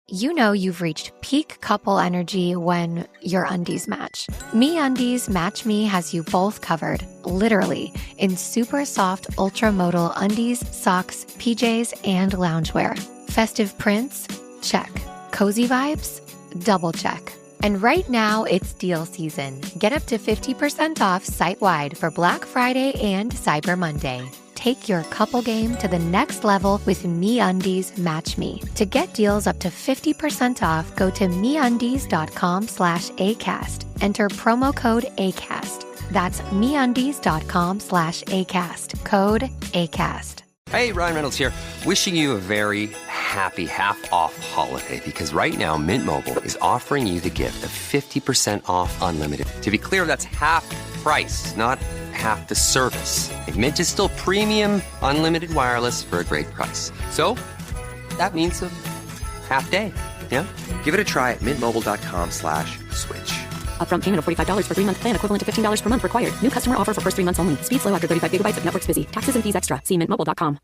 You know you've reached peak couple energy when your undies match. MeUndies Match Me has you both covered, literally, in super soft ultra-modal undies, socks, PJs, and loungewear. Festive prints? Check. Cozy vibes? Double check. And right now, it's deal season. Get up to 50% off site-wide for Black Friday and Cyber Monday. Take your couple game to the next level with MeUndies Match Me. To get deals up to 50% off, go to MeUndies.com/ACAST. Enter promo code ACAST. That's MeUndies.com/ACAST. Code ACAST. Hey, Ryan Reynolds here. Wishing you a very happy half-off holiday because right now Mint Mobile is offering you the gift of 50% off unlimited. To be clear, that's half price, not half the service. And Mint is still premium unlimited wireless for a great price. So that means a half day. Yeah? Give it a try at mintmobile.com/switch. Upfront payment of $45 for 3-month plan, equivalent to $15 per month required. New customer offer for first 3 months only. Speed slow after 35 gigabytes if network's busy. Taxes and fees extra. See mintmobile.com.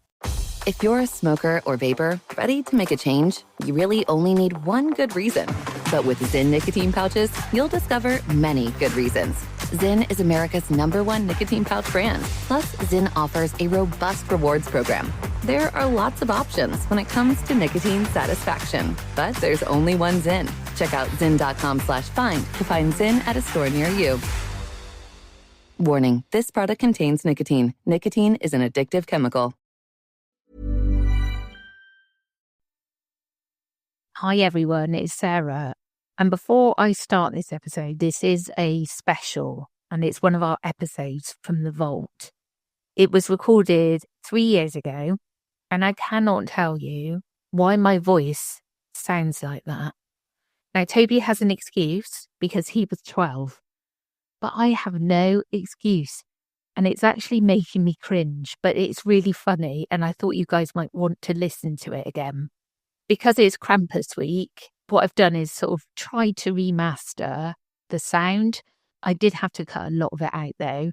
If you're a smoker or vapor, ready to make a change, you really only need one good reason. But with Zyn nicotine pouches, you'll discover many good reasons. Zyn is America's #1 nicotine pouch brand. Plus, Zyn offers a robust rewards program. There are lots of options when it comes to nicotine satisfaction. But there's only one Zyn. Check out Zyn.com/find to find Zyn at a store near you. Warning, this product contains nicotine. Nicotine is an addictive chemical. Hi everyone, it's Sarah. And before I start this episode, this is a special and it's one of our episodes from the vault. It was recorded 3 years ago and I cannot tell you why my voice sounds like that. Now, Toby has an excuse because he was 12, but I have no excuse and it's actually making me cringe, but it's really funny and I thought you guys might want to listen to it again. Because it's Krampus week, what I've done is sort of tried to remaster the sound. I did have to cut a lot of it out though.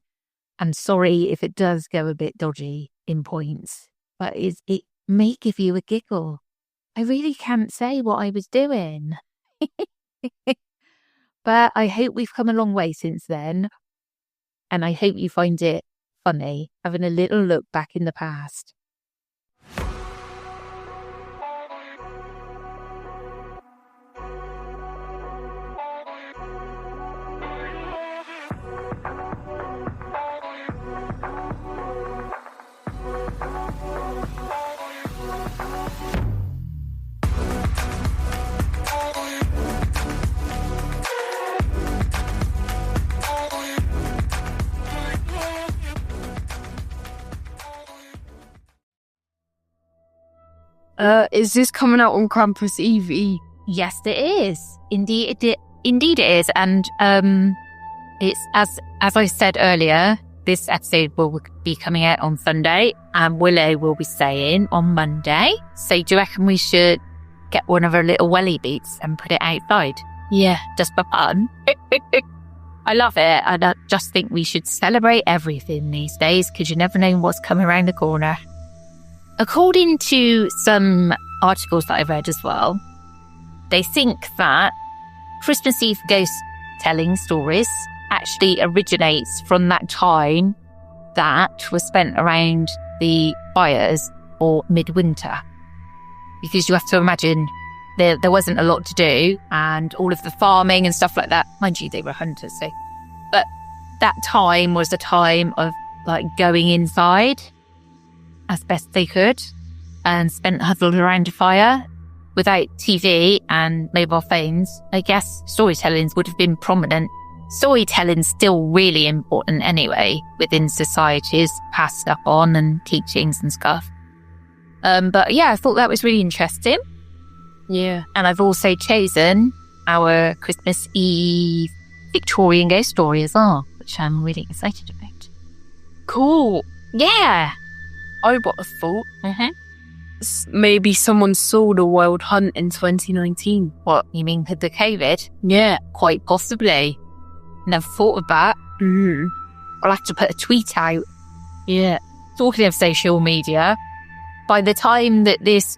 And sorry if it does go a bit dodgy in points, but it may give you a giggle. I really can't say what I was doing. But I hope we've come a long way since then. And I hope you find it funny, having a little look back in the past. Is this coming out on Krampus Eve? Yes, it is. Indeed it is. And it's as I said earlier, this episode will be coming out on Sunday and Willow will be staying on Monday. So do you reckon we should get one of her little welly boots and put it outside? Yeah. Just for fun. I love it. And I just think we should celebrate everything these days because you never know what's coming around the corner. According to some articles that I've read as well, they think that Christmas Eve ghost telling stories actually originates from that time that was spent around the fires or midwinter. Because you have to imagine there wasn't a lot to do and all of the farming and stuff like that. Mind you, they were hunters, so. But that time was a time of like going inside as best they could and spent huddled around a fire without TV and mobile phones. I guess storytelling would have been prominent. Storytelling's still really important anyway within societies, passed up on and teachings and stuff. But yeah, I thought that was really interesting. Yeah. And I've also chosen our Christmas Eve Victorian ghost story as well, which I'm really excited about. Cool. Yeah. I got a thought. Mm-hmm. Maybe someone saw the Wild Hunt in 2019. What, you mean with the COVID? Yeah. Quite possibly. Never thought of that. I'll have to put a tweet out. Yeah. Talking of social media, by the time that this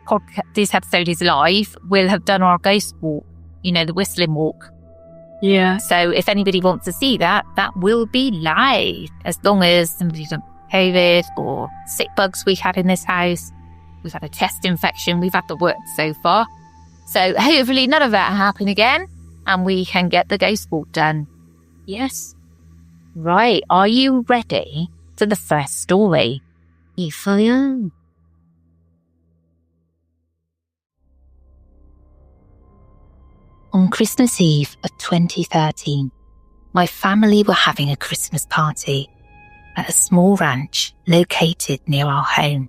episode is live, we'll have done our ghost walk, the whistling walk. Yeah. So if anybody wants to see that will be live, as long as somebody doesn't COVID or sick bugs we had in this house. We've had a chest infection. We've had the works so far. So hopefully none of that will happen again and we can get the ghost walk done. Yes. Right. Are you ready for the first story? Yes, I am. On Christmas Eve of 2013, my family were having a Christmas party at a small ranch located near our home.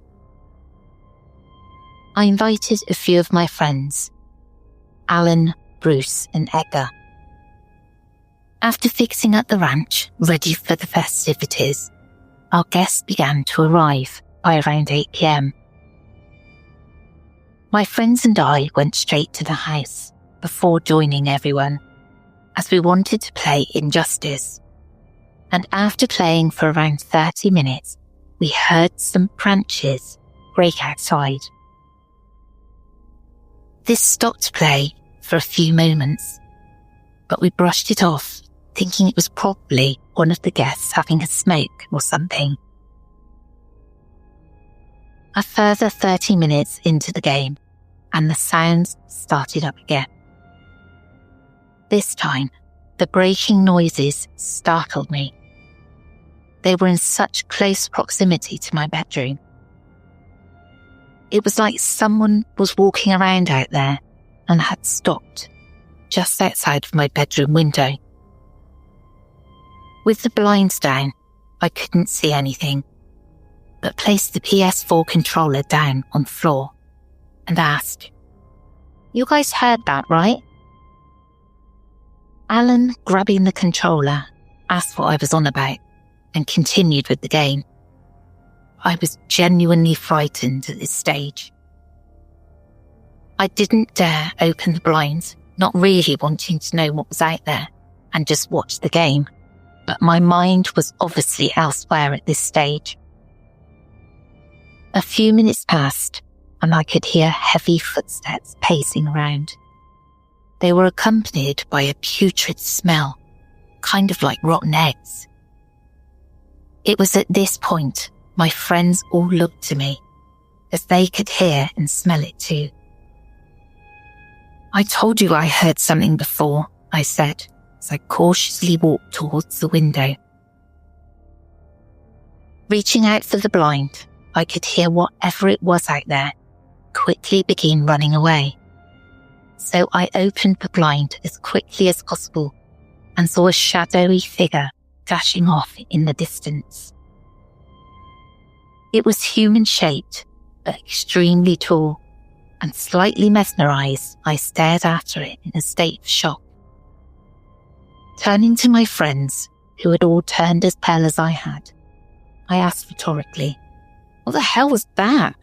I invited a few of my friends, Alan, Bruce and Edgar. After fixing up the ranch, ready for the festivities, our guests began to arrive by around 8 p.m. My friends and I went straight to the house before joining everyone, as we wanted to play Injustice. And after playing for around 30 minutes, we heard some branches break outside. This stopped play for a few moments, but we brushed it off, thinking it was probably one of the guests having a smoke or something. A further 30 minutes into the game, and the sounds started up again. This time, the breaking noises startled me. They were in such close proximity to my bedroom. It was like someone was walking around out there and had stopped just outside of my bedroom window. With the blinds down, I couldn't see anything, but placed the PS4 controller down on the floor and asked, "You guys heard that, right?" Alan, grabbing the controller, asked what I was on about and continued with the game. I was genuinely frightened at this stage. I didn't dare open the blinds, not really wanting to know what was out there, and just watch the game. But my mind was obviously elsewhere at this stage. A few minutes passed, and I could hear heavy footsteps pacing around. They were accompanied by a putrid smell, kind of like rotten eggs. It was at this point my friends all looked to me, as they could hear and smell it too. "I told you I heard something before," I said, as I cautiously walked towards the window. Reaching out for the blind, I could hear whatever it was out there quickly begin running away. So I opened the blind as quickly as possible and saw a shadowy figure dashing off in the distance. It was human-shaped, but extremely tall, and slightly mesmerized, I stared after it in a state of shock. Turning to my friends, who had all turned as pale as I had, I asked rhetorically, "What the hell was that?"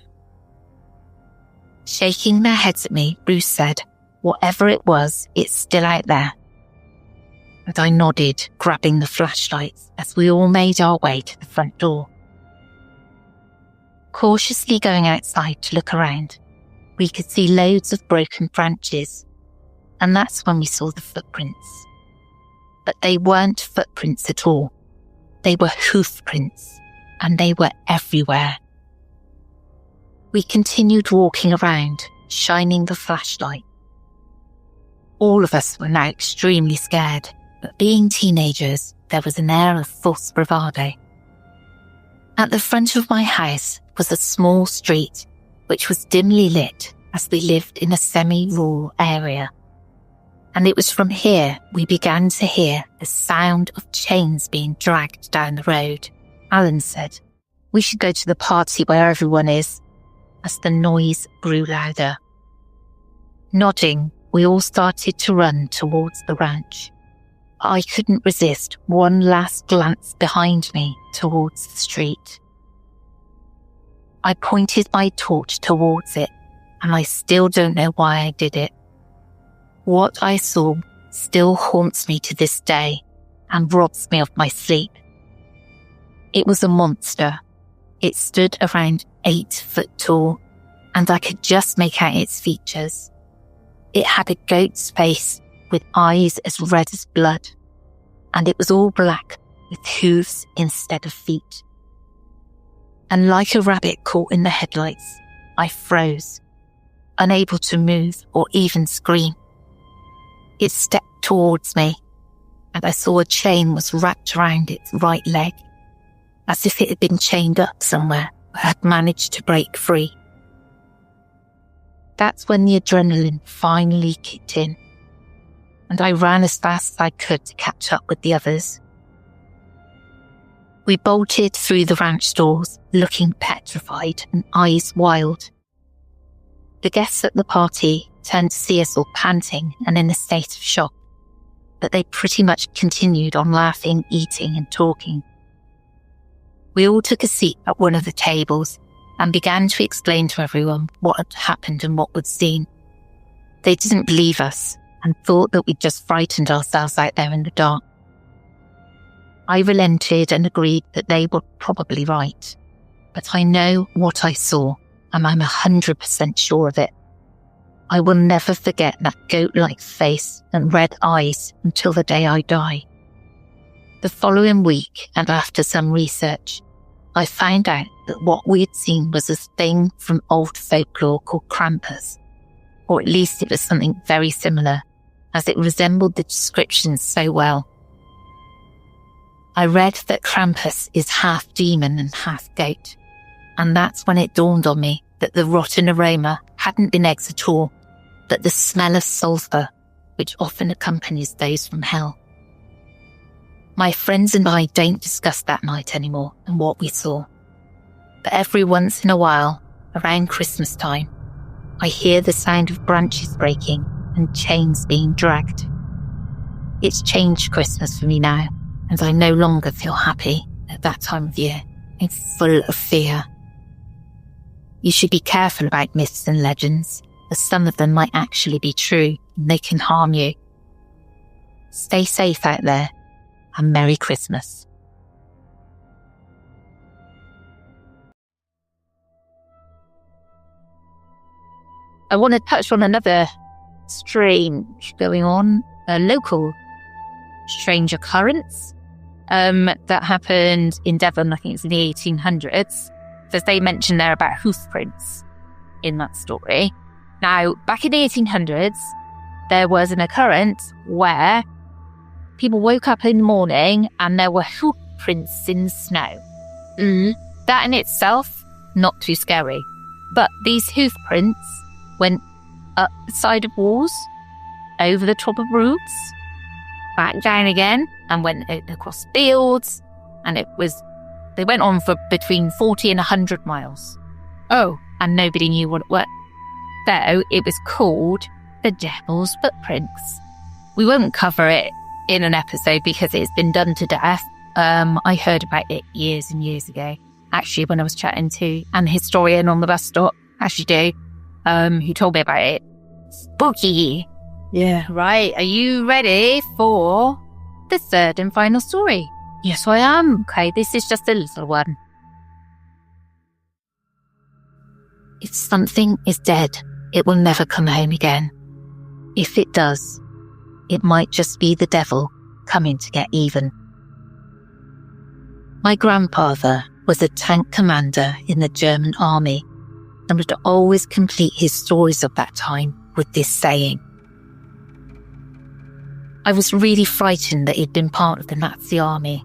Shaking their heads at me, Bruce said, "Whatever it was, it's still out there." And I nodded, grabbing the flashlights as we all made our way to the front door. Cautiously going outside to look around, we could see loads of broken branches, and that's when we saw the footprints. But they weren't footprints at all. They were hoof prints, and they were everywhere. We continued walking around, shining the flashlight. All of us were now extremely scared, but being teenagers, there was an air of false bravado. At the front of my house was a small street, which was dimly lit as we lived in a semi-rural area. And it was from here we began to hear the sound of chains being dragged down the road. Alan said, "We should go to the party where everyone is," as the noise grew louder. Nodding, we all started to run towards the ranch. I couldn't resist one last glance behind me towards the street. I pointed my torch towards it, and I still don't know why I did it. What I saw still haunts me to this day and robs me of my sleep. It was a monster. It stood around 8 foot tall and I could just make out its features. It had a goat's face with eyes as red as blood, and it was all black with hooves instead of feet. And like a rabbit caught in the headlights, I froze, unable to move or even scream. It stepped towards me, and I saw a chain was wrapped around its right leg, as if it had been chained up somewhere but had managed to break free. That's when the adrenaline finally kicked in, and I ran as fast as I could to catch up with the others. We bolted through the ranch doors, looking petrified and eyes wild. The guests at the party turned to see us all panting and in a state of shock, but they pretty much continued on laughing, eating and talking. We all took a seat at one of the tables and began to explain to everyone what had happened and what we'd seen. They didn't believe us and thought that we'd just frightened ourselves out there in the dark. I relented and agreed that they were probably right, but I know what I saw and I'm 100% sure of it. I will never forget that goat-like face and red eyes until the day I die. The following week, and after some research, I found out that what we had seen was a thing from old folklore called Krampus, or at least it was something very similar, as it resembled the descriptions so well. I read that Krampus is half demon and half goat, and that's when it dawned on me that the rotten aroma hadn't been eggs at all, but the smell of sulphur, which often accompanies those from hell. My friends and I don't discuss that night anymore and what we saw, but every once in a while, around Christmas time, I hear the sound of branches breaking and chains being dragged. It's changed Christmas for me now, and I no longer feel happy at that time of year. I'm full of fear. You should be careful about myths and legends, as some of them might actually be true and they can harm you. Stay safe out there, and Merry Christmas. I want to touch on another strange going on, a local strange occurrence that happened in Devon. I think it's in the 1800s. So they mentioned there about hoof prints in that story. Now, back in the 1800s, there was an occurrence where people woke up in the morning and there were hoof prints in the snow. That in itself, not too scary. But these hoof prints went up the side of walls, over the top of roofs, back down again, and went across fields. And they went on for between 40 and 100 miles. Oh. And nobody knew what it was. So it was called the Devil's Footprints. We won't cover it in an episode because it's been done to death. I heard about it years and years ago. Actually, when I was chatting to an historian on the bus stop, as you do, who told me about it. Spooky. Yeah. Right, are you ready for the third and final story? Yes, I am. Okay, this is just a little one. If something is dead, it will never come home again. If it does, it might just be the devil coming to get even. My grandfather was a tank commander in the German army and would always complete his stories of that time with this saying. I was really frightened that he'd been part of the Nazi army,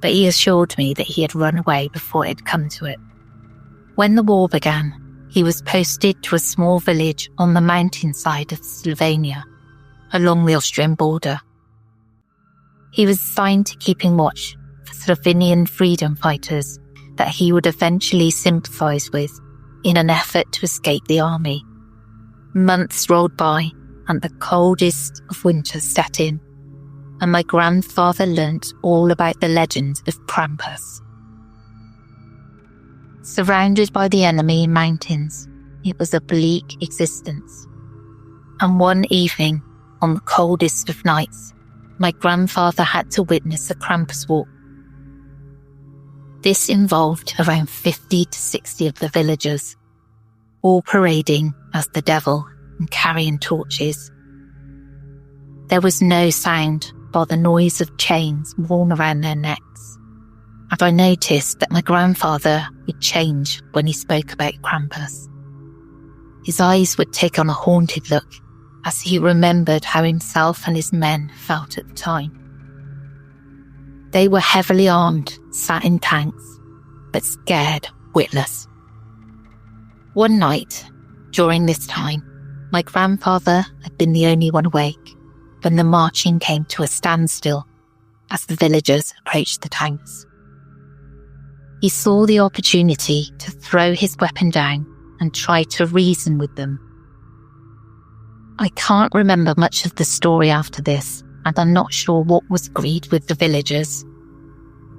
but he assured me that he had run away before it had come to it. When the war began, he was posted to a small village on the mountainside of Slovenia, along the Austrian border. He was assigned to keeping watch for Slovenian freedom fighters that he would eventually sympathise with in an effort to escape the army. Months rolled by and the coldest of winters set in, and my grandfather learnt all about the legend of Krampus. Surrounded by the enemy mountains, it was a bleak existence. And one evening, on the coldest of nights, my grandfather had to witness a Krampus walk. This involved around 50 to 60 of the villagers. all parading as the devil and carrying torches. There was no sound but the noise of chains worn around their necks, and I noticed that my grandfather would change when he spoke about Krampus. His eyes would take on a haunted look as he remembered how himself and his men felt at the time. They were heavily armed, sat in tanks, but scared witless. One night, during this time, my grandfather had been the only one awake when the marching came to a standstill as the villagers approached the tanks. He saw the opportunity to throw his weapon down and try to reason with them. I can't remember much of the story after this, and I'm not sure what was agreed with the villagers.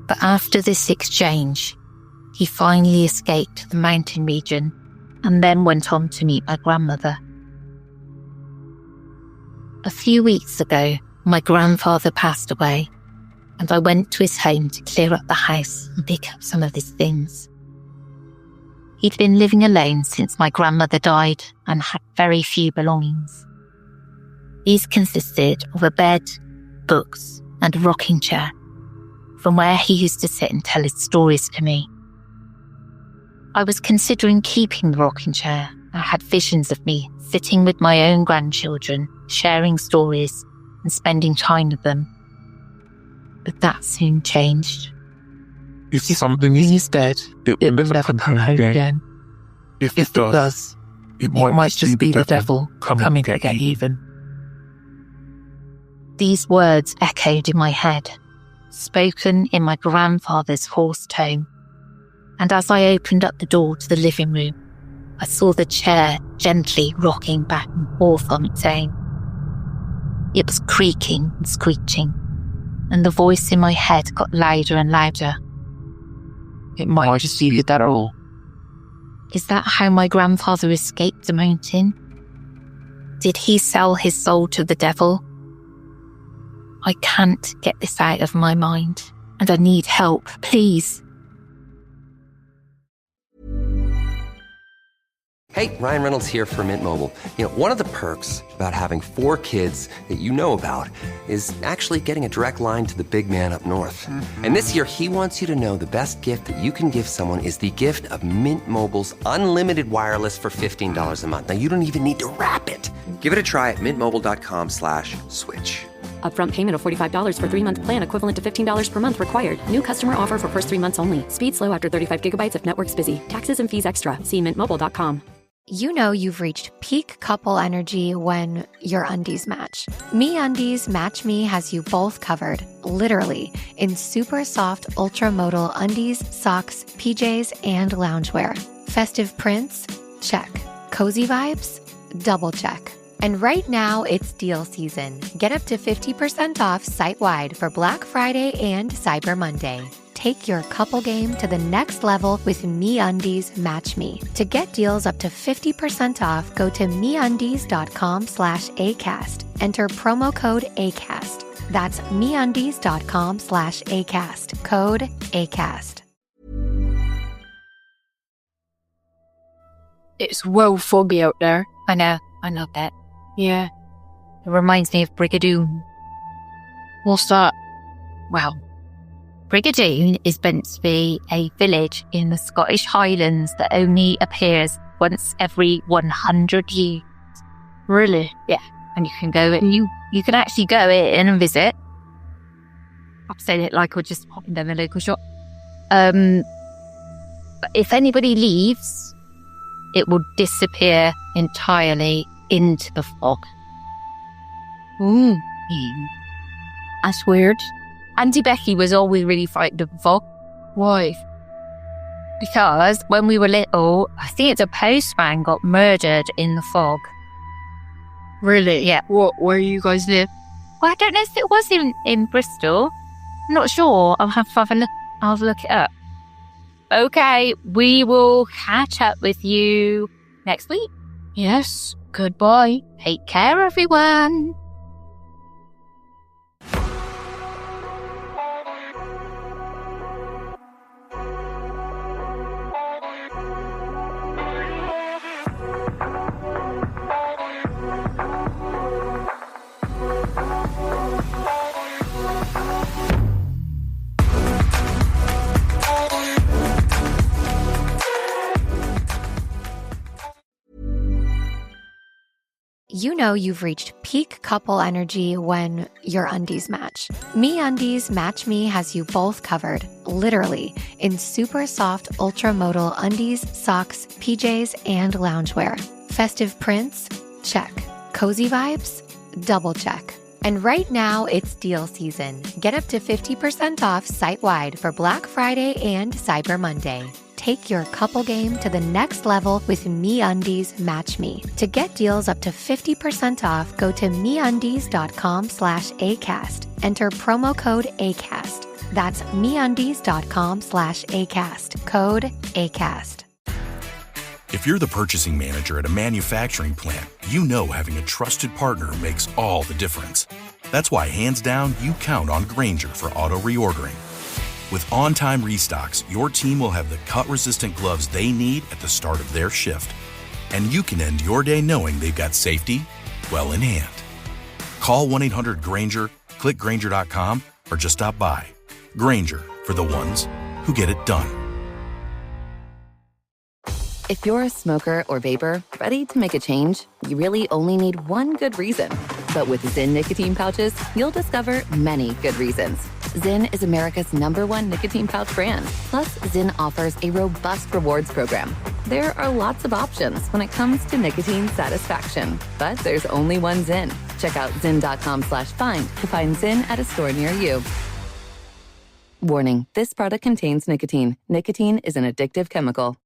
But after this exchange, he finally escaped the mountain region and then went on to meet my grandmother. A few weeks ago, my grandfather passed away, and I went to his home to clear up the house and pick up some of his things. He'd been living alone since my grandmother died and had very few belongings. These consisted of a bed, books, and a rocking chair, from where he used to sit and tell his stories to me. I was considering keeping the rocking chair. I had visions of me sitting with my own grandchildren, sharing stories and spending time with them. But that soon changed. If something is dead, it will never come again. If it does, it might just be the devil coming to get even. These words echoed in my head, spoken in my grandfather's hoarse tone. And as I opened up the door to the living room, I saw the chair gently rocking back and forth on its own. It was creaking and screeching, and the voice in my head got louder and louder. It might just be the devil. Is that how my grandfather escaped the mountain? Did he sell his soul to the devil? I can't get this out of my mind, and I need help, please. Hey, Ryan Reynolds here for Mint Mobile. You know, one of the perks about having 4 kids that you know about is actually getting a direct line to the big man up north. And this year, he wants you to know the best gift that you can give someone is the gift of Mint Mobile's unlimited wireless for $15 a month. Now, you don't even need to wrap it. Give it a try at mintmobile.com/switch. Upfront payment of $45 for 3-month plan equivalent to $15 per month required. New customer offer for first 3 months only. Speed slow after 35 gigabytes if network's busy. Taxes and fees extra. See mintmobile.com. You know you've reached peak couple energy when your undies match. MeUndies Match Me has you both covered, literally, in super soft ultramodal undies, socks, PJs, and loungewear. Festive prints? Check. Cozy vibes? Double check. And right now, it's deal season. Get up to 50% off site-wide for Black Friday and Cyber Monday. Take your couple game to the next level with MeUndies Match Me. To get deals up to 50% off, go to MeUndies.com/ACAST. Enter promo code ACAST. That's MeUndies.com/ACAST. Code ACAST. It's well foggy out there. I know that. Yeah. It reminds me of Brigadoon. What's that? Well, Brigadoon is meant to be a village in the Scottish Highlands that only appears once every 100 years. Really? Yeah, and you can go in. You can actually go in and visit. I've said it like we're just popping down the local shop. But if anybody leaves, it will disappear entirely into the fog. Ooh. That's weird. Auntie Becky was always really frightened of the fog. Why? Because when we were little, I think it's a postman got murdered in the fog. Really? Yeah. What? Where you guys live? Well, I don't know if it was in Bristol. I'm not sure. I'll have to I'll look it up. Okay, we will catch up with you next week. Yes. Goodbye. Take care, everyone. you know you've reached peak couple energy when your undies match. MeUndies Match Me has you both covered, literally, in super soft ultramodal undies, socks, PJs, and loungewear. Festive prints? Check. Cozy vibes? Double check. And right now, it's deal season. Get up to 50% off site-wide for Black Friday and Cyber Monday. Take your couple game to the next level with MeUndies Match Me. To get deals up to 50% off, go to MeUndies.com/ACAST. Enter promo code ACAST. That's MeUndies.com/ACAST. Code ACAST. If you're the purchasing manager at a manufacturing plant, you know having a trusted partner makes all the difference. That's why, hands down, you count on Grainger for auto reordering. With on-time restocks, your team will have the cut-resistant gloves they need at the start of their shift. And you can end your day knowing they've got safety well in hand. Call 1-800-GRAINGER, click Grainger.com, or just stop by. Grainger, for the ones who get it done. If you're a smoker or vapor, ready to make a change, you really only need one good reason. But with Zyn nicotine pouches, you'll discover many good reasons. Zyn is America's #1 nicotine pouch brand. Plus, Zyn offers a robust rewards program. There are lots of options when it comes to nicotine satisfaction, but there's only one Zyn. Check out zyn.com/find to find Zyn at a store near you. Warning, this product contains nicotine. Nicotine is an addictive chemical.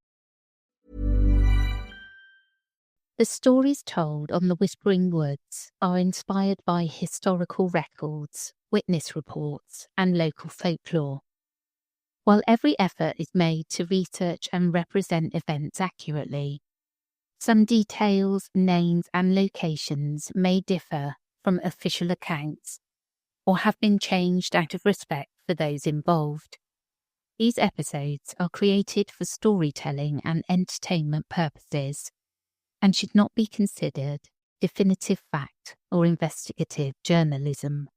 The stories told on the Whispering Woods are inspired by historical records, witness reports, and local folklore. While every effort is made to research and represent events accurately, some details, names, and locations may differ from official accounts or have been changed out of respect for those involved. These episodes are created for storytelling and entertainment purposes and should not be considered definitive fact or investigative journalism.